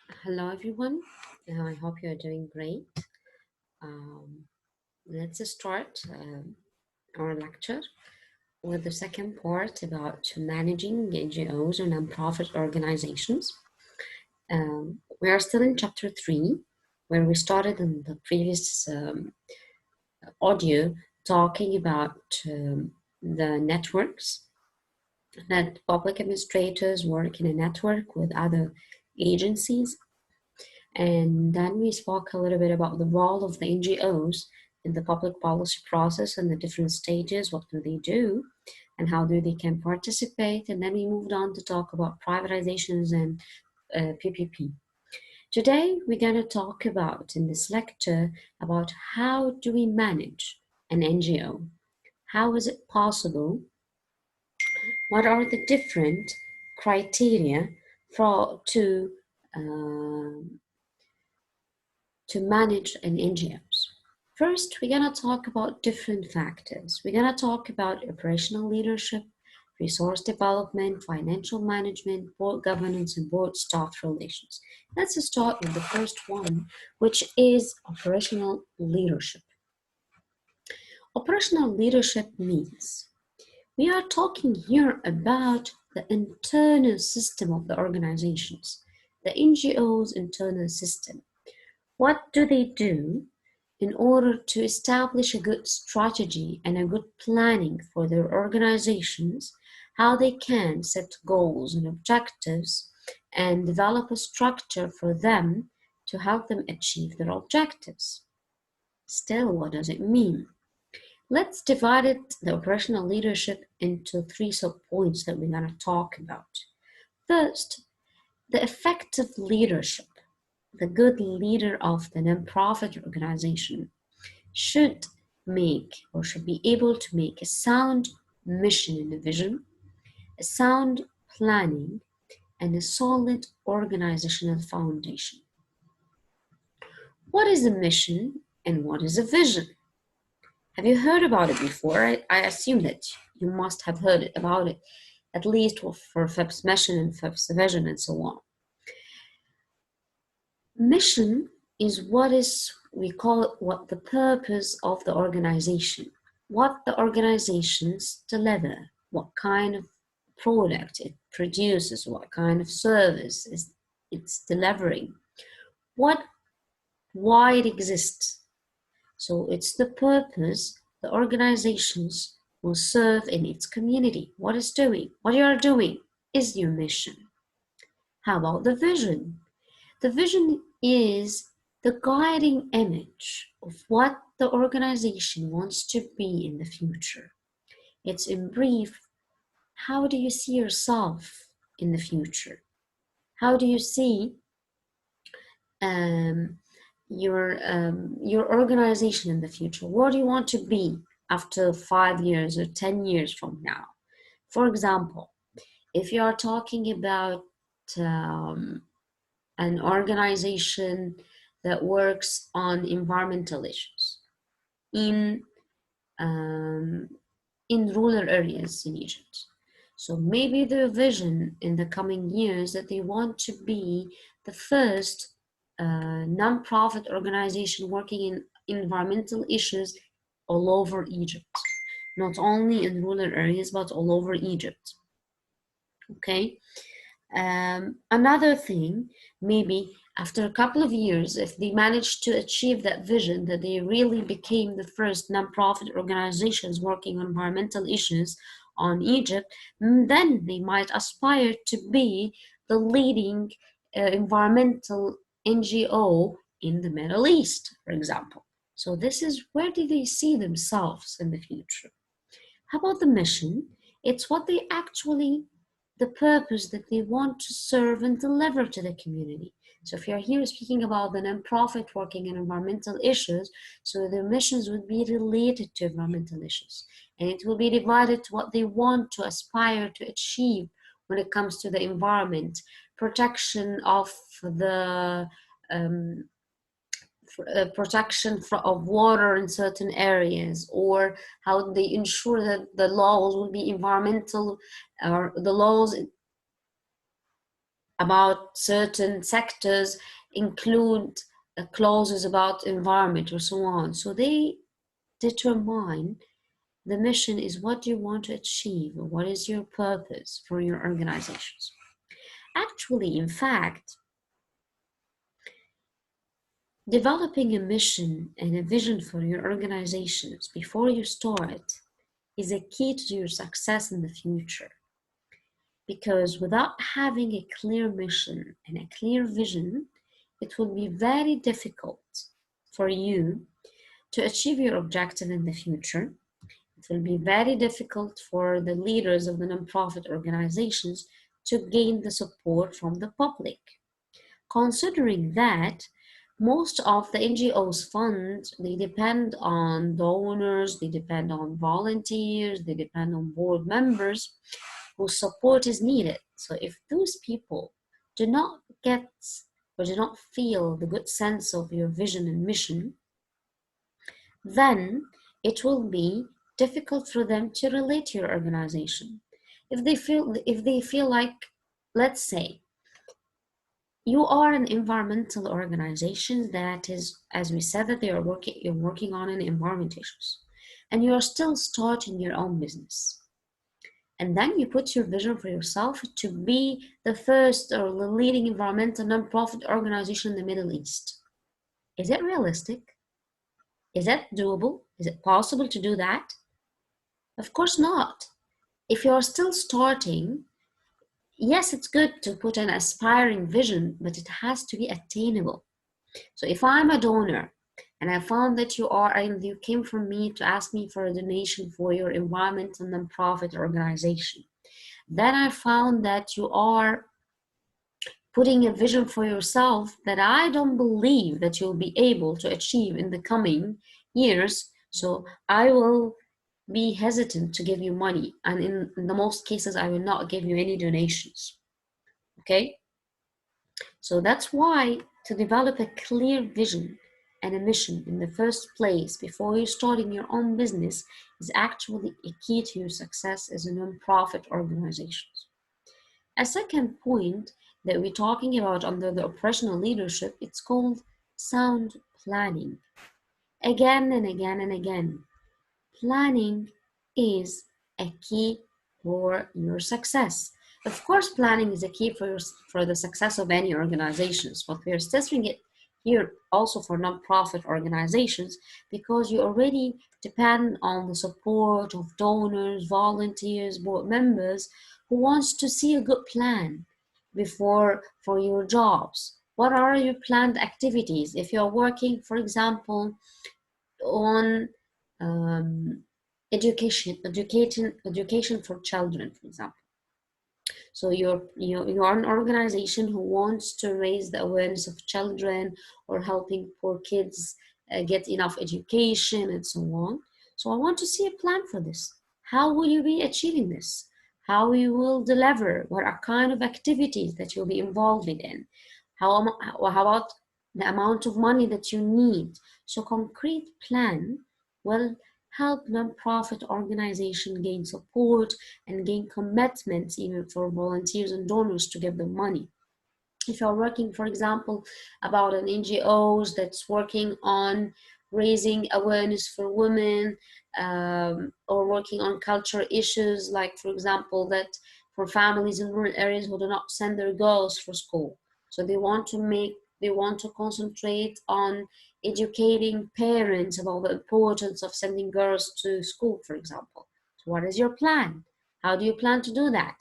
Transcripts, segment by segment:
Hello, everyone. I hope you're doing great. Um, let's start our lecture with the second part about managing NGOs or nonprofit organizations. We are still in chapter 3, where we started in the previous audio talking about the networks that public administrators work in a network with other agencies. And then we spoke a little bit about the role of the NGOs in the public policy process and the different stages. What do they do and how do they can participate? And then we moved on to talk about privatizations and PPP. Today, we're going to talk about in this lecture about how do we manage an NGO? How is it possible? What are the different criteria for um, to manage an NGOs. First, we're going to talk about different factors. We're going to talk about operational leadership, resource development, financial management, board governance, and board staff relations. Let's start with the first one, which is operational leadership. Operational leadership means we are talking here about the internal system of the organizations, the NGO's internal system. What do they do in order to establish a good strategy and a good planning for their organizations, how they can set goals and objectives and develop a structure for them to help them achieve their objectives? Still, what does it mean? Let's divide the operational leadership into 3 sub-points that we're going to talk about. First, the effective leadership. The good leader of the nonprofit organization should be able to make a sound mission and a vision, a sound planning, and a solid organizational foundation. What is a mission and what is a vision? Have you heard about it before? I assume that you must have heard about it, at least for FIPS mission and FIPS vision and so on. Mission is we call it what the purpose of the organization, what the organizations deliver, what kind of product it produces, what kind of service it's delivering, why it exists. So it's the purpose the organizations will serve in its community. What you are doing is your mission. How about the vision? The vision is the guiding image of what the organization wants to be in the future. It's in brief, how do you see yourself in the future? How do you see your organization in the future? What do you want to be after 5 years or 10 years from now? For example, if you are talking about an organization that works on environmental issues in rural areas in Egypt. So maybe their vision in the coming years that they want to be the first non-profit organization working in environmental issues all over Egypt, not only in rural areas but all over Egypt. Okay. Another thing, maybe after a couple of years, if they managed to achieve that vision, that they really became the first nonprofit organizations working on environmental issues on Egypt, then they might aspire to be the leading environmental NGO in the Middle East, for example. So this is where do they see themselves in the future? How about the mission? It's what they actually the purpose that they want to serve and deliver to the community. So if you're here speaking about the nonprofit working in environmental issues, so their missions would be related to environmental issues. And it will be divided to what they want to aspire to achieve when it comes to the environment, protection of the protection of water in certain areas, or how they ensure that the laws will be environmental, or the laws about certain sectors include clauses about environment or so on. So they determine the mission is what do you want to achieve, or what is your purpose for your organizations. Actually, in fact, developing a mission and a vision for your organizations before you start is a key to your success in the future. Because without having a clear mission and a clear vision, it will be very difficult for you to achieve your objective in the future. It will be very difficult for the leaders of the nonprofit organizations to gain the support from the public. Considering that most of the NGOs funds, they depend on donors, they depend on volunteers, they depend on board members whose support is needed. So if those people do not get or do not feel the good sense of your vision and mission, then it will be difficult for them to relate to your organization. If they feel like, let's say, you are an environmental organization that is, as we said, that you're working on an environment issues, and you are still starting your own business. And then you put your vision for yourself to be the first or the leading environmental nonprofit organization in the Middle East. Is it realistic? Is that doable? Is it possible to do that? Of course not. If you're still starting, yes, it's good to put an aspiring vision, but it has to be attainable. So if I'm a donor and I found that you came from me to ask me for a donation for your environmental nonprofit organization, then I found that you are putting a vision for yourself that I don't believe that you'll be able to achieve in the coming years. So I will be hesitant to give you money. And in the most cases, I will not give you any donations. Okay? So that's why to develop a clear vision and a mission in the first place before you starting your own business is actually a key to your success as a non-profit organization. A second point that we're talking about under the operational leadership, it's called sound planning. Again and again and again, planning is a key for your success. Of course, planning is a key for the success of any organizations, but we are stressing it here also for nonprofit organizations because you already depend on the support of donors, volunteers, board members who wants to see a good plan before for your jobs. What are your planned activities? If you're working, for example, on education for children, for example. So you're an organization who wants to raise the awareness of children or helping poor kids get enough education and so on. So I want to see a plan for this. How will you be achieving this? How you will deliver? What are kind of activities that you'll be involved in? How about the amount of money that you need? So concrete plan will help nonprofit organizations gain support and gain commitments even for volunteers and donors to give them money. If you're working, for example, about an NGOs that's working on raising awareness for women or working on cultural issues, like, for example, that for families in rural areas who do not send their girls for school. So they want to concentrate on educating parents about the importance of sending girls to school, for example. So what is your plan? How do you plan to do that?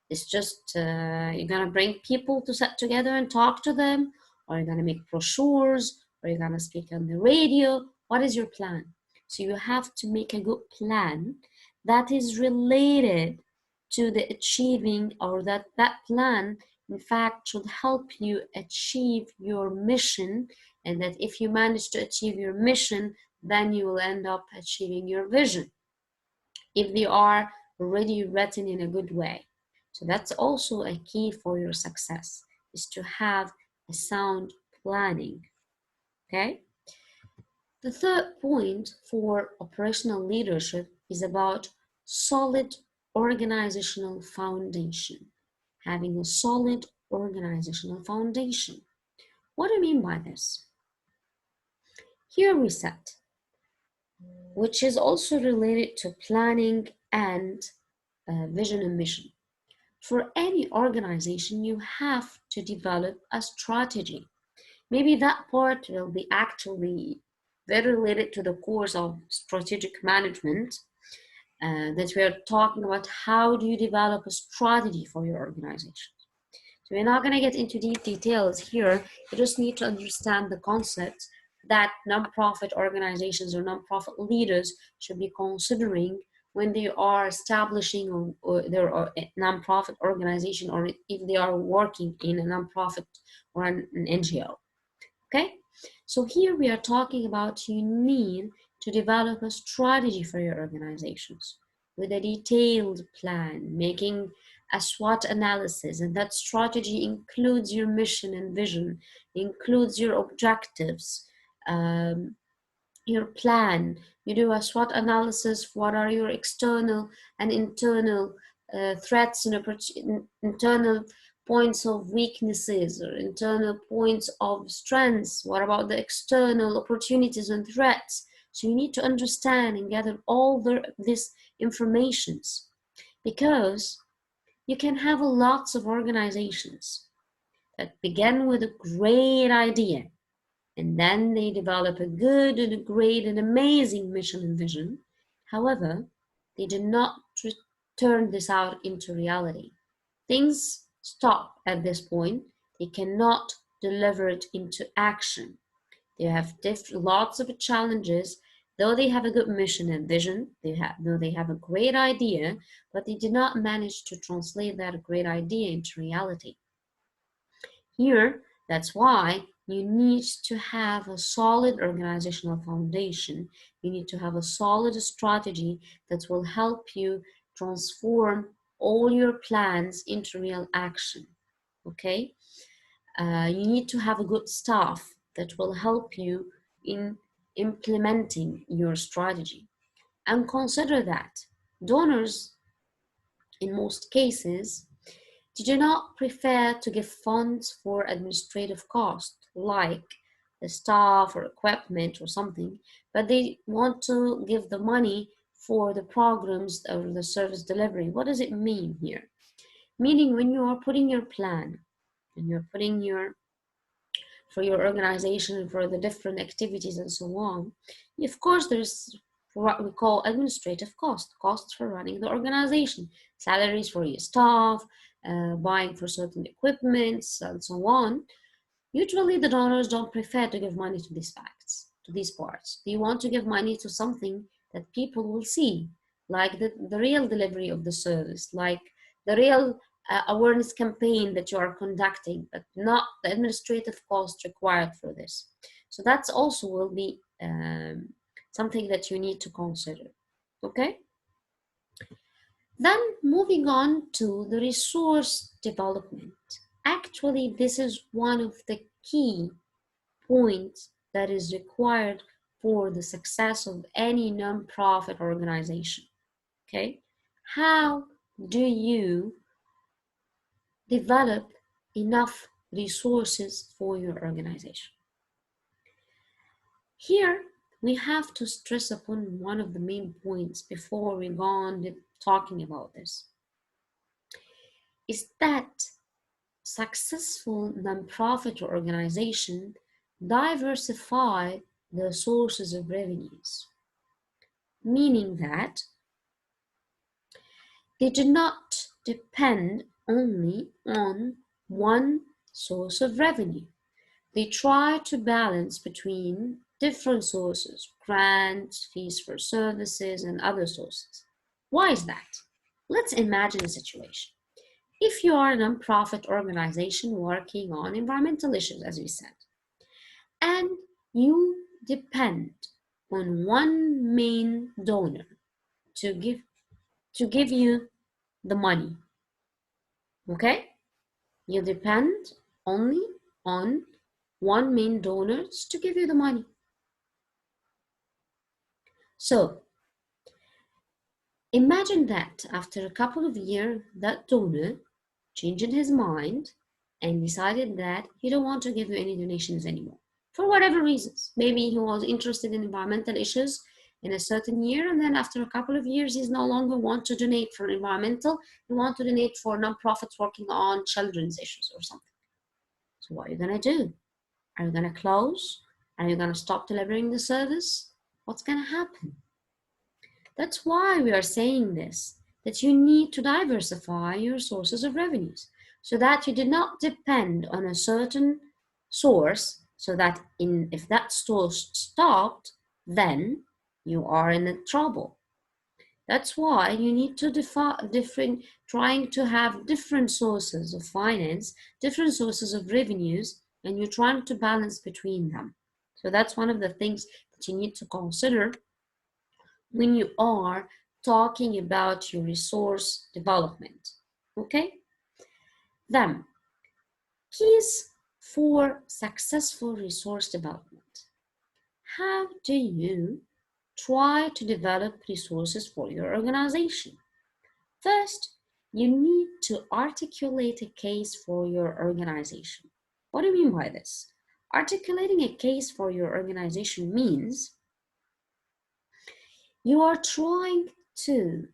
It's just you're gonna bring people to sit together and talk to them, or you're gonna make brochures, or you're gonna speak on the radio. What is your plan? So you have to make a good plan that is related to the achieving, or that plan in fact should help you achieve your mission, and that if you manage to achieve your mission, then you will end up achieving your vision if they are already written in a good way. So that's also a key for your success, is to have a sound planning. Okay? The third point for operational leadership is about solid organizational foundation. Having a solid organizational foundation. What do I mean by this? Here we said, which is also related to planning and vision and mission. For any organization, you have to develop a strategy. Maybe that part will be actually very related to the course of strategic management that we are talking about. How do you develop a strategy for your organization? So we're not going to get into deep details here. You just need to understand the concepts that nonprofit organizations or nonprofit leaders should be considering when they are establishing or their nonprofit organization, or if they are working in a nonprofit or an NGO. Okay, so here we are talking about you need to develop a strategy for your organizations with a detailed plan, making a SWOT analysis, and that strategy includes your mission and vision, includes your objectives, your plan. You do a SWOT analysis. What are your external and internal threats and internal points of weaknesses or internal points of strengths? What about the external opportunities and threats? So you need to understand and gather all this informations, because you can have lots of organizations that begin with a great idea, and then they develop a good and a great and amazing mission and vision. However, they do not turn this out into reality. Things stop at this point. They cannot deliver it into action. They have lots of challenges. Though they have a good mission and vision, though they have a great idea, but they did not manage to translate that great idea into reality. Here, that's why you need to have a solid organizational foundation. You need to have a solid strategy that will help you transform all your plans into real action. Okay? You need to have a good staff that will help you in implementing your strategy. And consider that donors, in most cases, they do not prefer to give funds for administrative costs like the staff or equipment or something, but they want to give the money for the programs or the service delivery. What does it mean here? Meaning, when you are putting your plan and you're putting for your organization and for the different activities and so on, of course there's what we call administrative costs for running the organization, salaries for your staff, buying for certain equipments and so on. Usually the donors don't prefer to give money to these facts, to these parts. They want to give money to something that people will see, like the real delivery of the service, like the real awareness campaign that you are conducting, but not the administrative cost required for this. So that's also will be something that you need to consider. Okay? Then moving on to the resource development. Actually, this is one of the key points that is required for the success of any nonprofit organization. Okay? How do you develop enough resources for your organization? Here, we have to stress upon one of the main points before we go on talking about this, is that successful nonprofit organization diversify the sources of revenues, meaning that they do not depend only on one source of revenue. They try to balance between different sources, grants, fees for services, and other sources. Why is that? Let's imagine a situation. If you are a nonprofit organization working on environmental issues, as we said, and you depend on one main donor to give you the money, okay? You depend only on one main donor to give you the money. So imagine that after a couple of years, that donor changed his mind and decided that he don't want to give you any donations anymore for whatever reasons. Maybe he was interested in environmental issues in a certain year, and then after a couple of years, he's no longer want to donate for environmental. He want to donate for nonprofits working on children's issues or something. So what are you gonna do? Are you gonna close? Are you gonna stop delivering the service? What's gonna happen? That's why we are saying this, that you need to diversify your sources of revenues so that you do not depend on a certain source, so that if that source stopped, then you are in trouble. That's why you need to trying to have different sources of finance, different sources of revenues, and you're trying to balance between them. So that's one of the things that you need to consider when you are talking about your resource development. Okay? Then, keys for successful resource development. How do you try to develop resources for your organization? First, you need to articulate a case for your organization. What do you mean by this? Articulating a case for your organization means you are trying to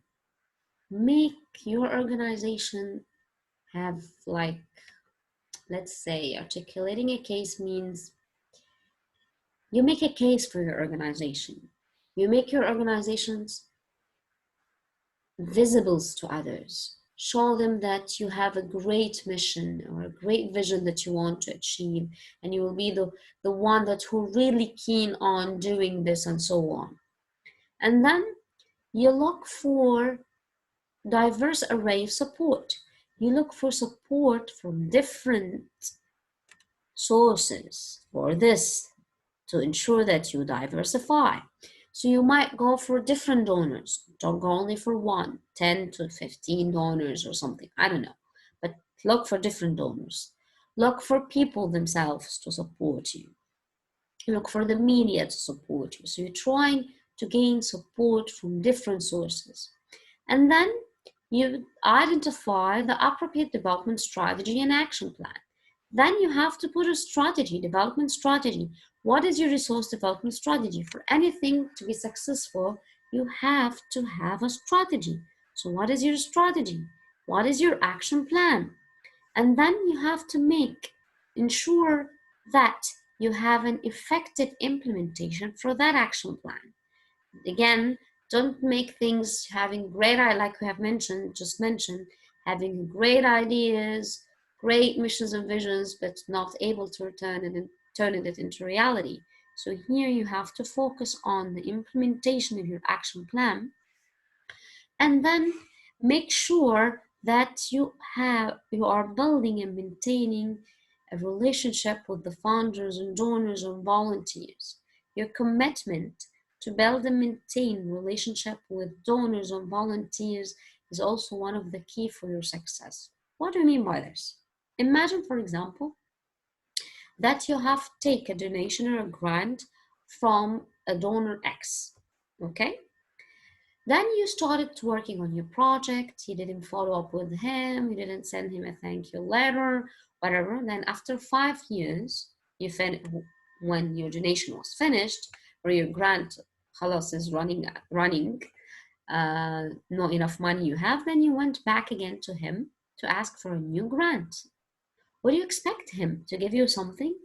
make your organization have, like, let's say, articulating a case means you make a case for your organization. You make your organizations visible to others. Show them that you have a great mission or a great vision that you want to achieve, and you will be the one that who really keen on doing this and so on. And then you look for diverse array of support. You look for support from different sources for this to ensure that you diversify. So you might go for different donors. Don't go only for one, 10 to 15 donors or something. I don't know. But look for different donors. Look for people themselves to support you. Look for the media to support you. So you're trying to gain support from different sources. And then you identify the appropriate development strategy and action plan. Then you have to put a strategy, development strategy. What is your resource development strategy? For anything to be successful, you have to have a strategy. So what is your strategy? What is your action plan? And then you have to ensure that you have an effective implementation for that action plan. Again, don't make things having great, like we have just mentioned, having great ideas, great missions and visions, but not able to turn it into reality. So here you have to focus on the implementation of your action plan, and then make sure that you are building and maintaining a relationship with the founders and donors and volunteers. Your commitment to build and maintain relationship with donors and volunteers is also one of the key for your success. What do you mean by this? Imagine, for example, that you have to take a donation or a grant from a donor X, okay? Then you started working on your project, you didn't follow up with him, you didn't send him a thank you letter, whatever. Then after 5 years, when your donation was finished, or your grant خلاص is running, not enough money you have, then you went back again to him to ask for a new grant. Would you expect him to give you something?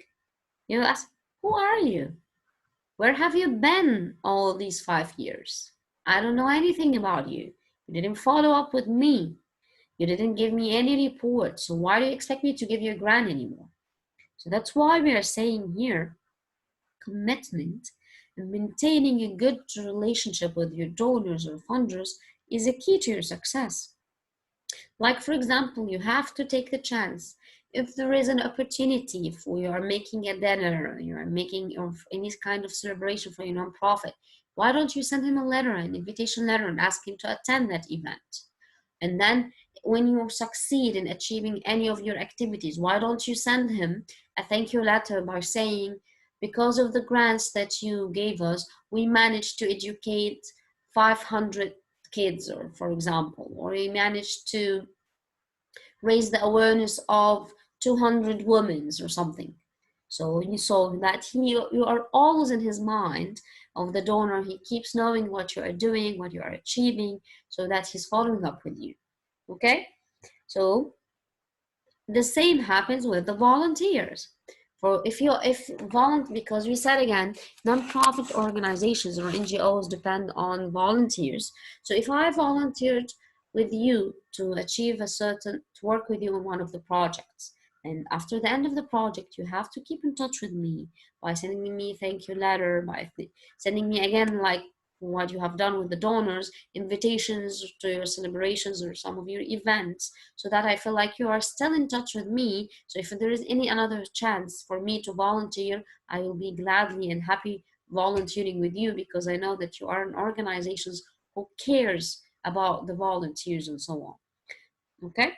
You ask, who are you? Where have you been all these 5 years? I don't know anything about you. You didn't follow up with me. You didn't give me any report. So why do you expect me to give you a grant anymore? So that's why we are saying here, commitment and maintaining a good relationship with your donors or funders is a key to your success. Like, for example, you have to take the chance. If there is an opportunity, if you are making a dinner, you are making or any kind of celebration for your nonprofit, why don't you send him a letter, an invitation letter, and ask him to attend that event? And then when you succeed in achieving any of your activities, why don't you send him a thank you letter by saying, because of the grants that you gave us, we managed to educate 500 kids, or for example, or we managed to raise the awareness of 200 women or something. So you saw that you are always in his mind of the donor. He keeps knowing what you are doing, what you are achieving, so that he's following up with you. Okay? So the same happens with the volunteers. For because we said again, non-profit organizations or NGOs depend on volunteers. So if I volunteered with you to work with you on one of the projects, and after the end of the project, you have to keep in touch with me by sending me a thank you letter, by sending me again, like what you have done with the donors, invitations to your celebrations or some of your events, so that I feel like you are still in touch with me. So if there is any another chance for me to volunteer, I will be gladly and happy volunteering with you, because I know that you are an organization who cares about the volunteers and so on. Okay,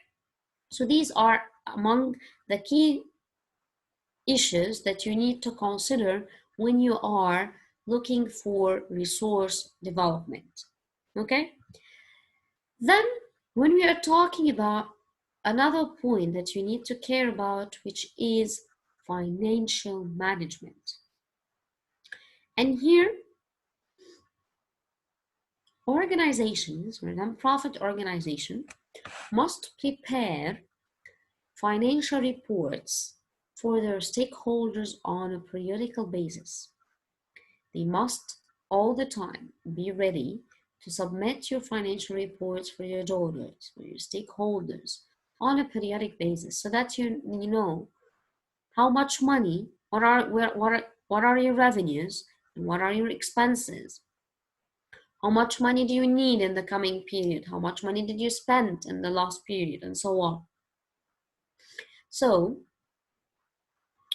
so these are among the key issues that you need to consider when you are looking for resource development. Okay, then when we are talking about another point that you need to care about, which is financial management. And here, organizations or non-profit organization must prepare financial reports for their stakeholders on a periodical basis. They must all the time be ready to submit your financial reports for your donors, for your stakeholders on a periodic basis, so that you know how much money, what are your revenues and what are your expenses, how much money do you need in the coming period, how much money did you spend in the last period, and so on. So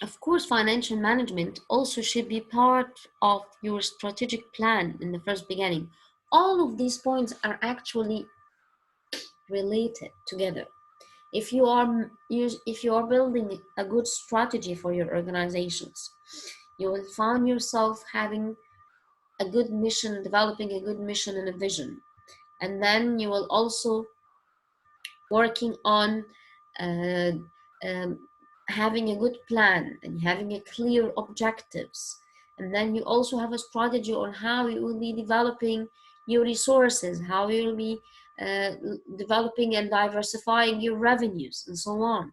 of course, financial management also should be part of your strategic plan in the first beginning. All of these points are actually related together. If you are building a good strategy for your organizations, you will find yourself having a good mission, developing a good mission and a vision. And then you will also working on uh, um, having a good plan and having a clear objectives. And then you also have a strategy on how you will be developing your resources, how you will be developing and diversifying your revenues, and so on.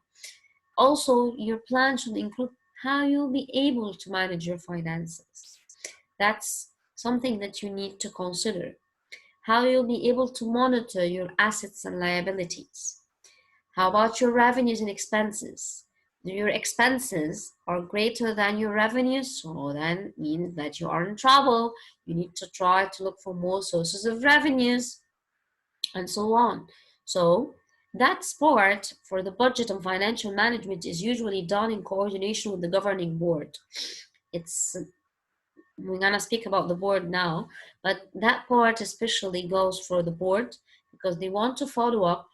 Also, your plan should include how you'll be able to manage your finances. That's something that you need to consider. How you'll be able to monitor your assets and liabilities. How about your revenues and expenses? If your expenses are greater than your revenues, so then means that you are in trouble. You need to try to look for more sources of revenues, and so on. So that part for the budget and financial management is usually done in coordination with the governing board. We're gonna speak about the board now, but that part especially goes for the board, because they want to follow up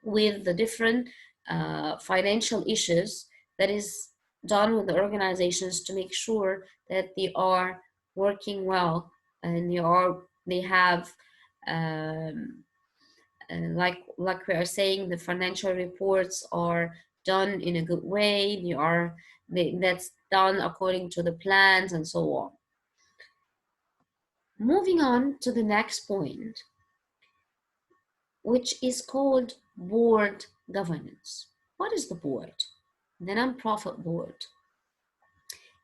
with the different financial issues that is done with the organizations, to make sure that they are working well, and they have like we are saying, the financial reports are done in a good way. That's done according to the plans, and so on. Moving on to the next point, which is called board governance. What is the board? The non-profit board.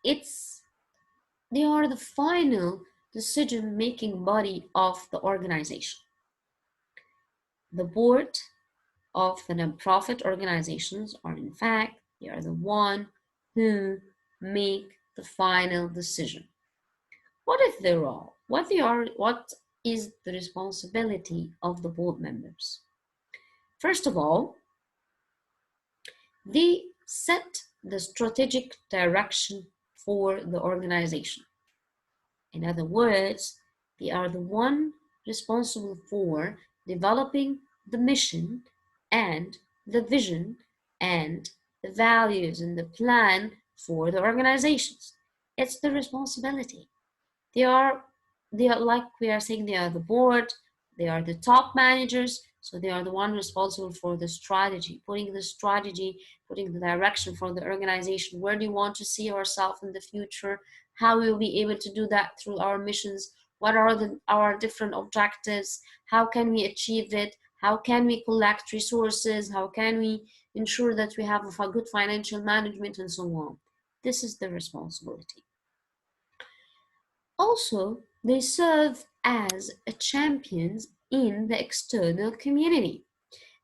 They are the final decision-making body of the organization. The board of the non-profit organizations are, in fact, they are the one who make the final decision. What is their role? What is the responsibility of the board members? First of all, they set the strategic direction for the organization. In other words, they are the one responsible for developing the mission and the vision and the values and the plan for the organizations. It's the responsibility. They are like we are saying, they are the board, they are the top managers, So they are the one responsible for the strategy, putting the direction for the organization. Where do you want to see ourselves in the future? How will we be able to do that through our missions? What are our different objectives? How can we achieve it? How can we collect resources? How can we ensure that we have a good financial management and so on? This is the responsibility. Also, they serve as a champions in the external community.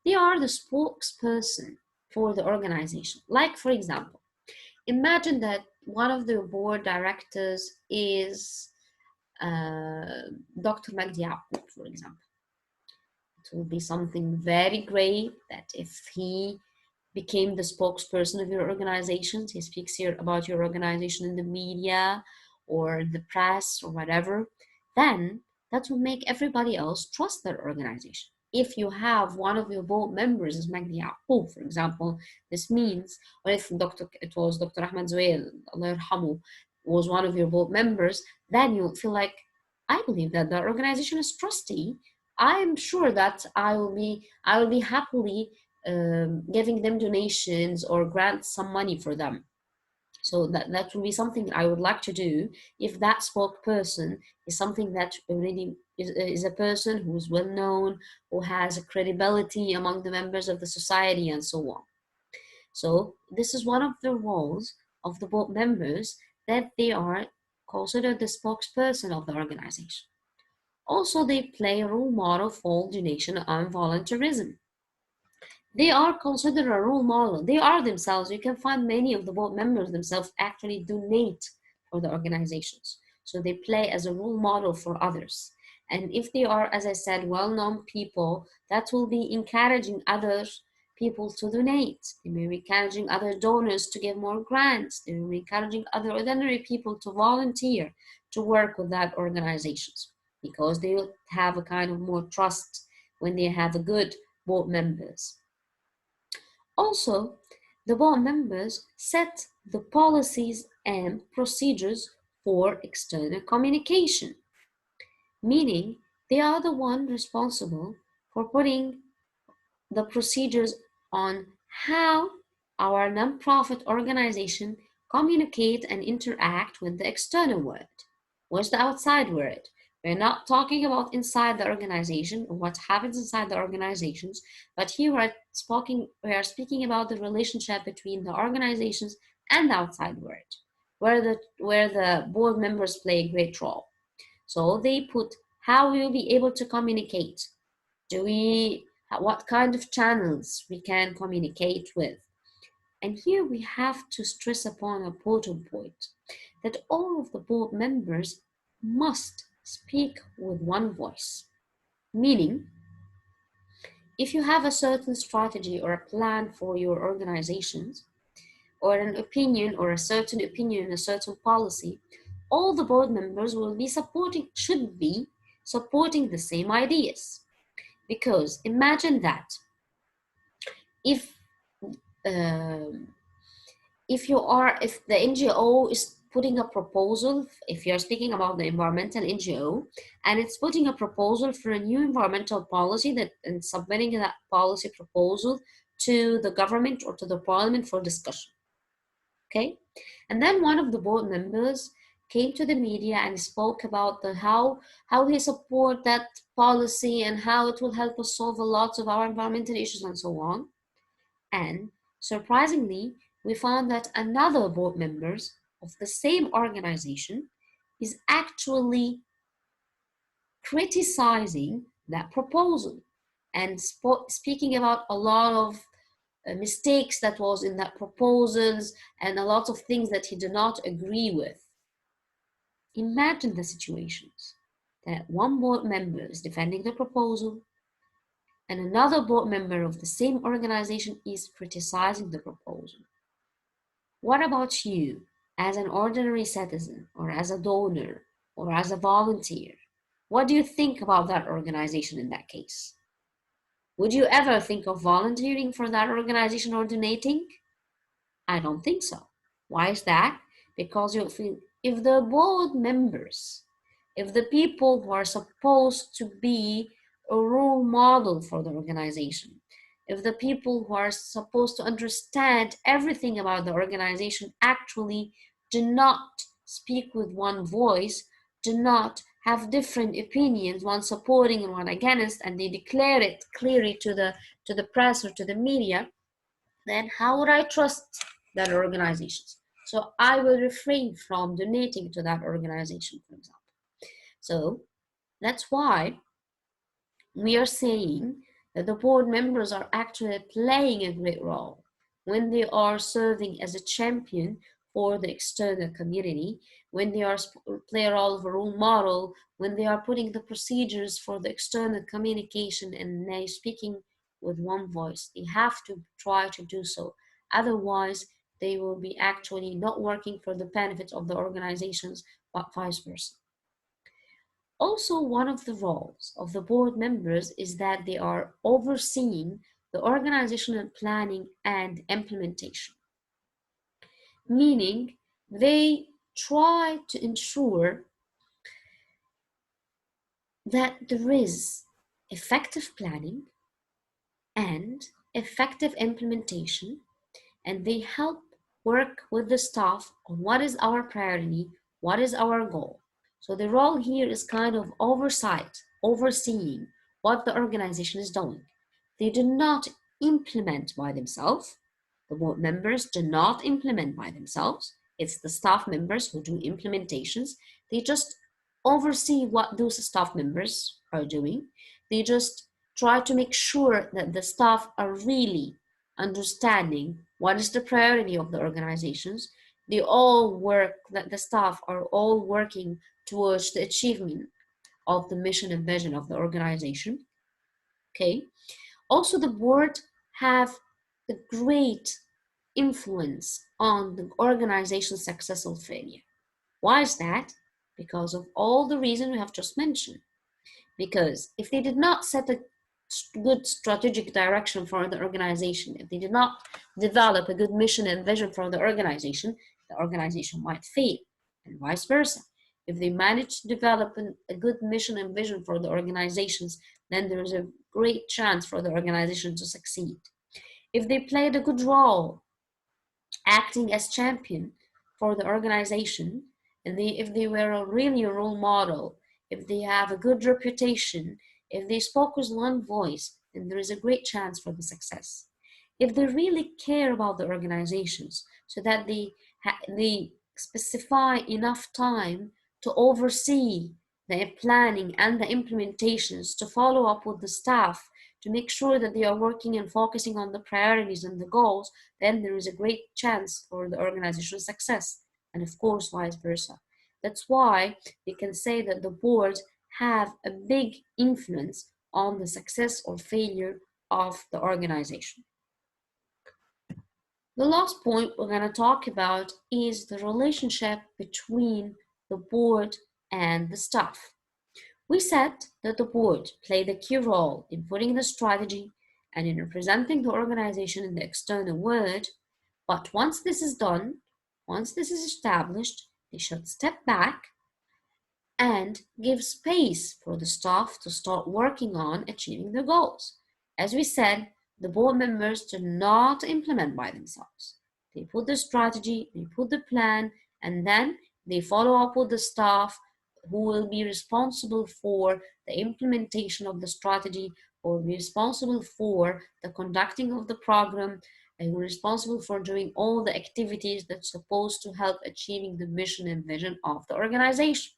They are the spokesperson for the organization. Like, for example, imagine that one of the board directors is Dr. Magdi Yaqub, for example. It will be something very great that if he became the spokesperson of your organizations, he speaks here about your organization in the media or the press or whatever, then that will make everybody else trust their organization. If you have one of your board members as Magdi Yaqub, for example, this means, or if it was Dr. Ahmed Zuhail, Allah yarhamu, was one of your board members, then you feel like, I believe that the organization is trusty. I am sure that I will be happily giving them donations or grant some money for them. So that will be something I would like to do if that spokesperson is something that really is a person who is well known, who has a credibility among the members of the society and so on. So this is one of the roles of the board members, that they are considered the spokesperson of the organization. Also, they play a role model for donation and volunteerism. They are considered a role model. They are themselves. You can find many of the board members themselves actually donate for the organizations. So they play as a role model for others. And if they are, as I said, well-known people, that will be encouraging other people to donate. They may be encouraging other donors to give more grants. They may be encouraging other ordinary people to volunteer to work with that organizations, because they will have a kind of more trust when they have a good board members. Also, the board members set the policies and procedures for external communication, meaning they are the one responsible for putting the procedures on how our nonprofit organization communicate and interact with the external world. What's the outside world? We're not talking about inside the organization or what happens inside the organizations, but here we are speaking about the relationship between the organizations and the outside world, where the board members play a great role. So they put how we will be able to communicate. What kind of channels we can communicate with. And here we have to stress upon a important point, that all of the board members must speak with one voice. Meaning, if you have a certain strategy or a plan for your organizations, or an opinion or a certain opinion, a certain policy, all the board members should be supporting the same ideas. Because imagine that if if the NGO is putting a proposal, if you're speaking about the environmental NGO, and it's putting a proposal for a new environmental policy and submitting that policy proposal to the government or to the parliament for discussion, okay? And then one of the board members came to the media and spoke about how he support that policy and how it will help us solve a lot of our environmental issues and so on. And surprisingly, we found that another board members of the same organization is actually criticizing that proposal and speaking about a lot of mistakes that was in that proposals and a lot of things that he did not agree with. Imagine the situations that one board member is defending the proposal and another board member of the same organization is criticizing the proposal. What about you as an ordinary citizen or as a donor or as a volunteer? What do you think about that organization in that case? Would you ever think of volunteering for that organization or donating? I don't think so. Why is that? Because you feel if the board members, if the people who are supposed to be a role model for the organization, if the people who are supposed to understand everything about the organization actually do not speak with one voice, do not have different opinions, one supporting and one against, and they declare it clearly to the press or to the media, then how would I trust that organizations? So I will refrain from donating to that organization, for example. So that's why we are saying that the board members are actually playing a great role when they are serving as a champion for the external community, when they are play a role of a role model, when they are putting the procedures for the external communication and they speaking with one voice. They have to try to do so. Otherwise, they will be actually not working for the benefits of the organizations, but vice versa. Also, one of the roles of the board members is that they are overseeing the organizational planning and implementation, meaning they try to ensure that there is effective planning and effective implementation, and they help work with the staff on what is our priority, what is our goal. So the role here is kind of oversight, overseeing what the organization is doing. They do not implement by themselves. The board members do not implement by themselves. It's the staff members who do implementations. They just oversee what those staff members are doing. They just try to make sure that the staff are really understanding what is the priority of the organizations. They all work, that the staff are all working towards the achievement of the mission and vision of the organization. Okay. Also, the board have a great influence on the organization's success or failure. Why is that? Because of all the reasons we have just mentioned. Because if they did not set a good strategic direction for the organization, if they did not develop a good mission and vision for the organization might fail, and vice versa. If they manage to develop a good mission and vision for the organizations, then there is a great chance for the organization to succeed. If they played a good role acting as champion for the organization, and if they were really a role model, if they have a good reputation, if they spoke with one voice, then there is a great chance for the success. If they really care about the organizations, so that they specify enough time to oversee the planning and the implementations, to follow up with the staff, to make sure that they are working and focusing on the priorities and the goals, then there is a great chance for the organizational success. And of course, vice versa. That's why we can say that the boards have a big influence on the success or failure of the organization. The last point we're going to talk about is the relationship between the board and the staff. We said that the board played a key role in putting the strategy and in representing the organization in the external world, but once this is done, once this is established, they should step back and give space for the staff to start working on achieving their goals. As we said, the board members do not implement by themselves. They put the strategy, they put the plan, and then they follow up with the staff who will be responsible for the implementation of the strategy, or be responsible for the conducting of the program, and who are responsible for doing all the activities that's supposed to help achieving the mission and vision of the organization.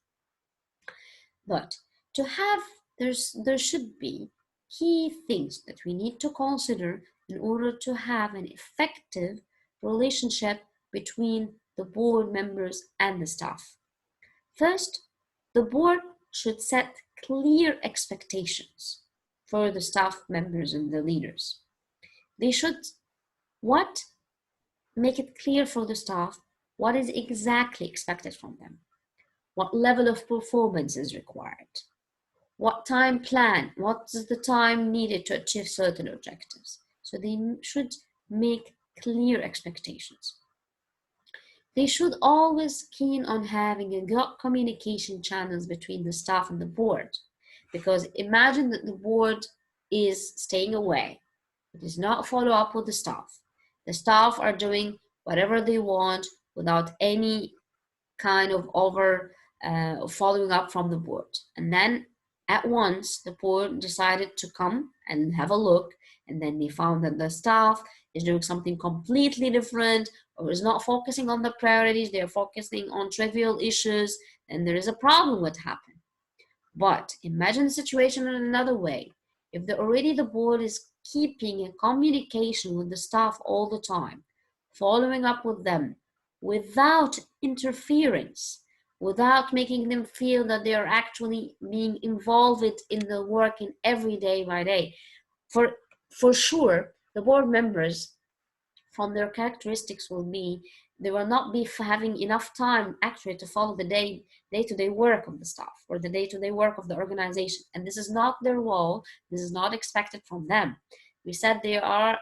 But to have, there should be key things that we need to consider in order to have an effective relationship between the board members and the staff. First, the board should set clear expectations for the staff members and the leaders. They should what make it clear for the staff what is exactly expected from them, what level of performance is required, what time plan, what is the time needed to achieve certain objectives. So they should make clear expectations. They should always keen on having a good communication channels between the staff and the board. Because imagine that the board is staying away. It does not follow up with the staff. The staff are doing whatever they want without any kind of over following up from the board. And then at once the board decided to come and have a look, and then they found that the staff is doing something completely different or is not focusing on the priorities, they're focusing on trivial issues, and there is a problem what happened. But imagine the situation in another way. If already the board is keeping a communication with the staff all the time, following up with them without interference, without making them feel that they are actually being involved in the work in every day by day. For sure, the board members from their characteristics will be they will not be having enough time actually to follow the day-to-day work of the staff or the day-to-day work of the organization, and this is not their role. This is not expected from them. We said they are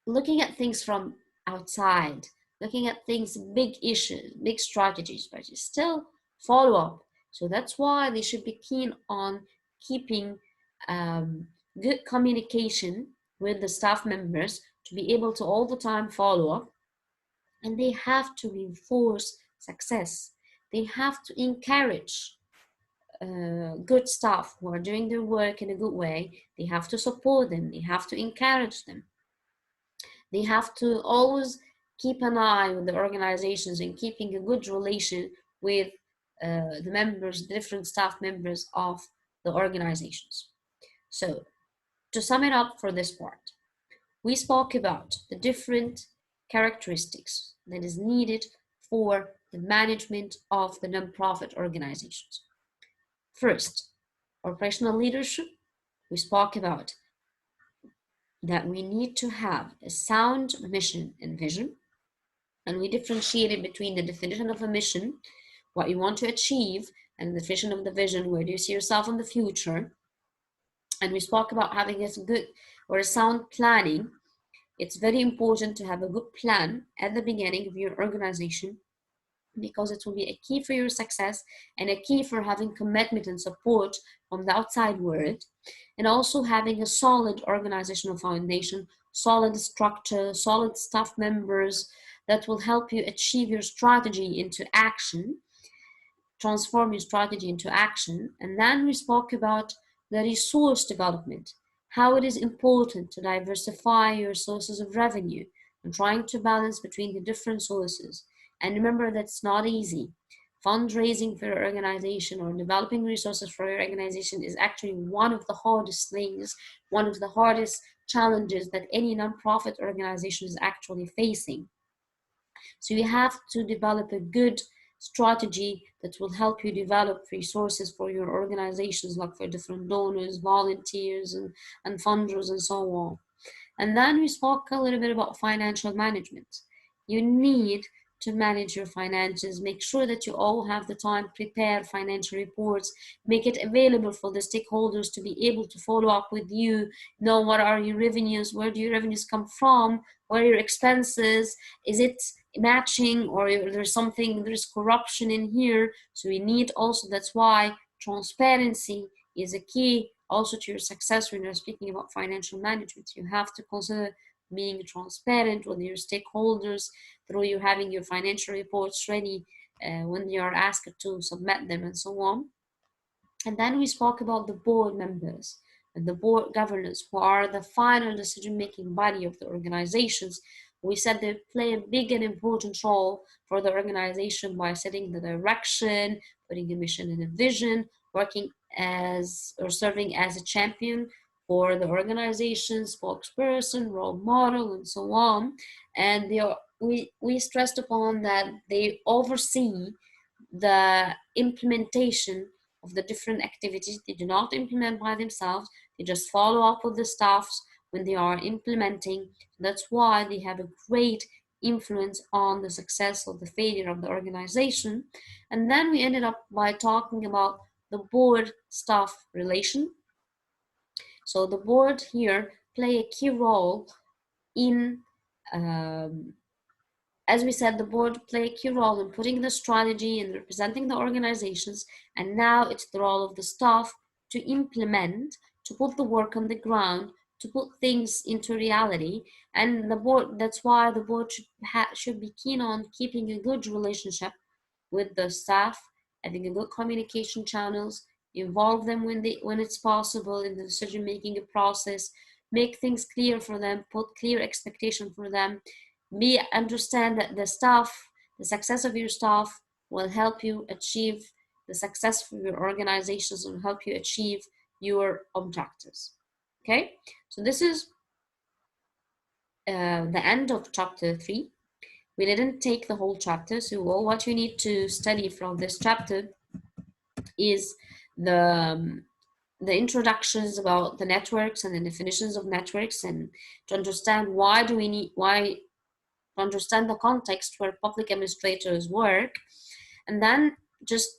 looking at things from outside, looking at things, big issues, big strategies, but still follow up. So that's why they should be keen on keeping good communication with the staff members to be able to all the time follow up. And they have to reinforce success. They have to encourage good staff who are doing their work in a good way. They have to support them. They have to encourage them. They have to always keep an eye on the organizations and keeping a good relation with the members, different staff members of the organizations. So to sum it up for this part, we spoke about the different characteristics that is needed for the management of the nonprofit organizations. First, operational leadership. We spoke about that we need to have a sound mission and vision, and we differentiated between the definition of a mission, what you want to achieve, and the definition of the vision, where do you see yourself in the future. And we spoke about having a good or a sound planning. It's very important to have a good plan at the beginning of your organization, because it will be a key for your success and a key for having commitment and support from the outside world, and also having a solid organizational foundation, solid structure, solid staff members that will help you achieve your strategy into action, transform your strategy into action. And then we spoke about the resource development, how it is important to diversify your sources of revenue and trying to balance between the different sources. And remember, that's not easy. Fundraising for your organization or developing resources for your organization is actually one of the hardest things, one of the hardest challenges that any nonprofit organization is actually facing. So you have to develop a good strategy that will help you develop resources for your organizations, like for different donors, volunteers, and funders, and so on. And then we spoke a little bit about financial management. You need to manage your finances, make sure that you all have the time, prepare financial reports, make it available for the stakeholders to be able to follow up with you, know what are your revenues, where do your revenues come from, where are your expenses, is it matching, or there's corruption in here. So we need also, that's why transparency is a key also to your success when you're speaking about financial management. You have to consider being transparent with your stakeholders through you having your financial reports ready when you are asked to submit them, and so on. And then we spoke about the board members and the board governors, who are the final decision-making body of the organizations. We said they play a big and important role for the organization by setting the direction, putting a mission and a vision, working as or serving as a champion for the organization, spokesperson, role model, and so on. And we stressed upon that they oversee the implementation of the different activities. They do not implement by themselves. They just follow up with the staffs when they are implementing. That's why they have a great influence on the success or the failure of the organization. And then we ended up by talking about the board staff relation. So the board here play a key role in as we said, the board play a key role in putting the strategy and representing the organizations, and now it's the role of the staff to implement, to put the work on the ground, to put things into reality. And the board, that's why the board should be keen on keeping a good relationship with the staff, having a good communication channels, involve them when it's possible in the decision making process, make things clear for them, put clear expectation for them, understand that the success of your staff will help you achieve the success for your organizations and help you achieve your objectives. Okay, so this is the end of chapter 3. We didn't take the whole chapter, so all what you need to study from this chapter is the introductions about the networks and the definitions of networks, and to understand why to understand the context where public administrators work, and then just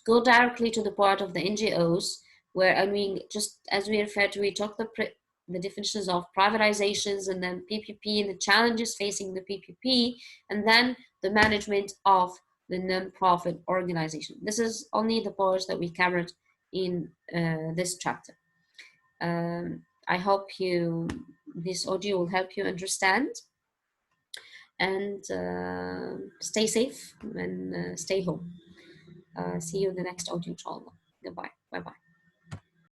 go directly to the part of the NGOs, where, I mean, just as we referred to, we took the definitions of privatizations and then PPP and the challenges facing the PPP, and then the management of the non-profit organization. This is only the parts that we covered in this chapter. I hope this audio will help you understand, and stay safe and stay home. See you in the next audio, inshallah. Goodbye. Bye-bye.